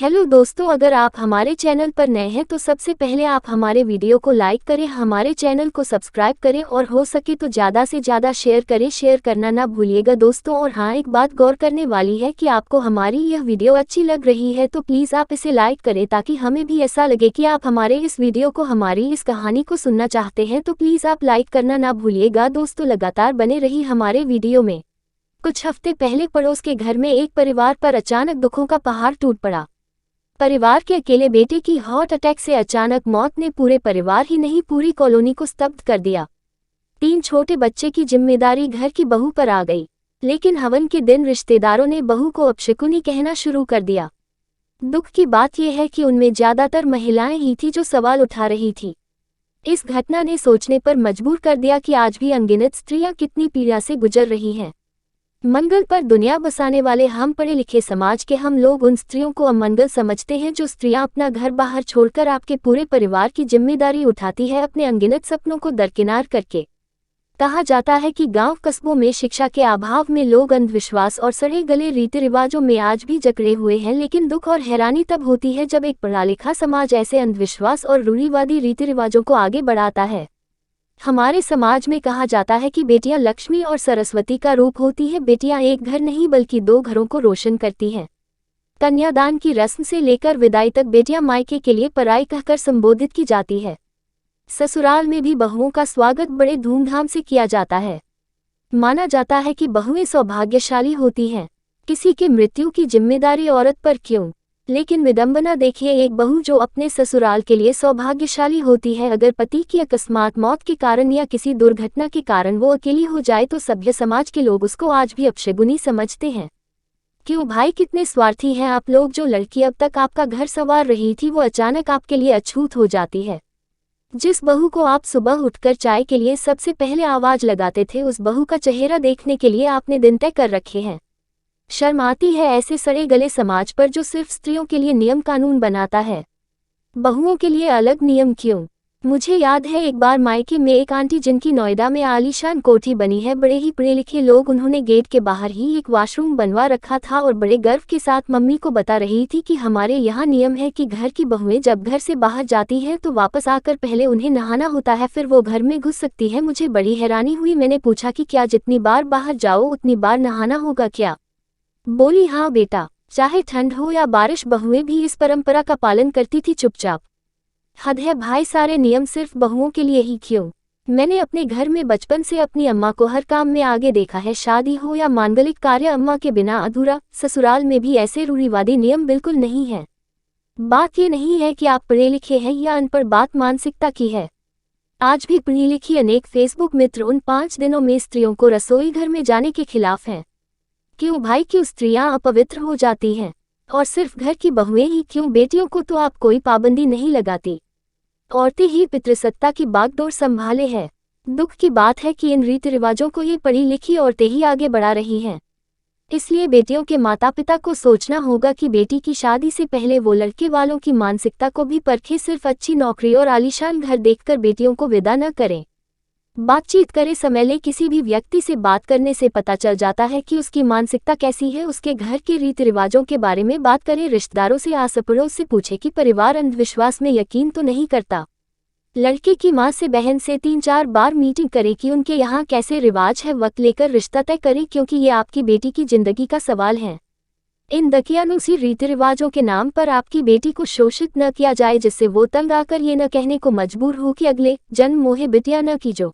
Hello दोस्तों, अगर आप हमारे चैनल पर नए हैं तो सबसे पहले आप हमारे वीडियो को लाइक करें, हमारे चैनल को सब्सक्राइब करें और हो सके तो ज़्यादा से ज़्यादा शेयर करें। शेयर करना ना भूलिएगा दोस्तों। और हाँ, एक बात गौर करने वाली है कि आपको हमारी यह वीडियो अच्छी लग रही है तो प्लीज़ आप इसे लाइक करें ताकि हमें भी ऐसा लगे कि आप हमारे इस वीडियो को, हमारी इस कहानी को सुनना चाहते हैं। तो प्लीज़ आप लाइक करना ना भूलिएगा दोस्तों। लगातार बने रही हमारे वीडियो में। कुछ हफ्ते पहले पड़ोस के घर में एक परिवार पर अचानक दुखों का पहाड़ टूट पड़ा। परिवार के अकेले बेटे की हार्ट अटैक से अचानक मौत ने पूरे परिवार ही नहीं, पूरी कॉलोनी को स्तब्ध कर दिया। 3 छोटे बच्चे की जिम्मेदारी घर की बहू पर आ गई, लेकिन हवन के दिन रिश्तेदारों ने बहू को अपशकुनी कहना शुरू कर दिया। दुख की बात यह है कि उनमें ज्यादातर महिलाएं ही थी जो सवाल उठा रही थी। इस घटना ने सोचने पर मजबूर कर दिया कि आज भी अनगिनत स्त्रियां कितनी पीड़ा से गुजर रही हैं। मंगल पर दुनिया बसाने वाले हम पढ़े लिखे समाज के हम लोग उन स्त्रियों को अमंगल समझते हैं जो स्त्रियां अपना घर बाहर छोड़कर आपके पूरे परिवार की जिम्मेदारी उठाती है, अपने अनगिनत सपनों को दरकिनार करके। कहा जाता है कि गांव कस्बों में शिक्षा के अभाव में लोग अंधविश्वास और सड़े गले रीति रिवाजों में आज भी जकड़े हुए हैं, लेकिन दुख और हैरानी तब होती है जब एक पढ़ा लिखा समाज ऐसे अंधविश्वास और रूढ़िवादी रीति रिवाजों को आगे बढ़ाता है। हमारे समाज में कहा जाता है कि बेटियां लक्ष्मी और सरस्वती का रूप होती है। बेटियां एक घर नहीं बल्कि 2 घरों को रोशन करती हैं। कन्यादान की रस्म से लेकर विदाई तक बेटियां मायके के लिए पराई कहकर संबोधित की जाती है। ससुराल में भी बहुओं का स्वागत बड़े धूमधाम से किया जाता है। माना जाता है कि बहुएं सौभाग्यशाली होती हैं। किसी की मृत्यु की जिम्मेदारी औरत पर क्यों? लेकिन विडंबना देखिए, एक बहू जो अपने ससुराल के लिए सौभाग्यशाली होती है, अगर पति की अकस्मात मौत के कारण या किसी दुर्घटना के कारण वो अकेली हो जाए तो सभ्य समाज के लोग उसको आज भी अपशगुनी समझते हैं। क्यों भाई, कितने स्वार्थी हैं आप लोग। जो लड़की अब तक आपका घर संवार रही थी वो अचानक आपके लिए अछूत हो जाती है। जिस बहू को आप सुबह उठकर चाय के लिए सबसे पहले आवाज लगाते थे, उस बहू का चेहरा देखने के लिए आपने दिन तय कर रखे हैं। शर्म आती है ऐसे सड़े गले समाज पर जो सिर्फ स्त्रियों के लिए नियम कानून बनाता है, बहुओं के लिए अलग नियम क्यों? मुझे याद है एक बार मायके में एक आंटी जिनकी नोएडा में आलीशान कोठी बनी है, बड़े ही पढ़े लिखे लोग, उन्होंने गेट के बाहर ही एक वॉशरूम बनवा रखा था और बड़े गर्व के साथ मम्मी को बता रही थी कि हमारे यहाँ नियम है कि घर की बहुएं जब घर से बाहर जाती हैं तो वापस आकर पहले उन्हें नहाना होता है, फिर वो घर में घुस सकती है। मुझे बड़ी हैरानी हुई। मैंने पूछा कि क्या जितनी बार बाहर जाओ उतनी बार नहाना होगा क्या? बोली हाँ बेटा, चाहे ठंड हो या बारिश, बहुएं भी इस परंपरा का पालन करती थी चुपचाप। हद है भाई, सारे नियम सिर्फ बहुओं के लिए ही क्यों? मैंने अपने घर में बचपन से अपनी अम्मा को हर काम में आगे देखा है, शादी हो या मांगलिक कार्य, अम्मा के बिना अधूरा। ससुराल में भी ऐसे रूढ़िवादी नियम बिल्कुल नहीं है। बात ये नहीं है कि आप पढ़े लिखे हैं या अनपढ़, बात मानसिकता की है। आज भी पढ़ी लिखी अनेक फेसबुक मित्र उन 5 दिनों में स्त्रियों को रसोई घर में जाने के खिलाफ हैं। क्यों भाई, क्यों स्त्रियां अपवित्र हो जाती हैं? और सिर्फ घर की बहुएं ही क्यों? बेटियों को तो आप कोई पाबंदी नहीं लगाती। औरतें ही पितृसत्ता की बागडोर संभाले है। दुख की बात है कि इन रीति रिवाजों को ये पढ़ी लिखी औरतें ही आगे बढ़ा रही हैं। इसलिए बेटियों के माता पिता को सोचना होगा कि बेटी की शादी से पहले वो लड़के वालों की मानसिकता को भी परखें। सिर्फ अच्छी नौकरी और आलीशान घर देखकर बेटियों को विदा न करें। बातचीत करे समय ले, किसी भी व्यक्ति से बात करने से पता चल जाता है कि उसकी मानसिकता कैसी है। उसके घर के रीति रिवाजों के बारे में बात करें, रिश्तेदारों से, आस पड़ोस से पूछे कि परिवार अंधविश्वास में यकीन तो नहीं करता। लड़के की माँ से, बहन से 3-4 बार मीटिंग करें कि उनके यहाँ कैसे रिवाज है, वक्त लेकर रिश्ता तय करें, क्योंकि ये आपकी बेटी की जिंदगी का सवाल है। इन दकियानुसी रीति रिवाजों के नाम पर आपकी बेटी को शोषित न किया जाए, जिससे वो तंग आकर ये न कहने को मजबूर हो कि अगले जन्म मोहे बिटिया न कीजो।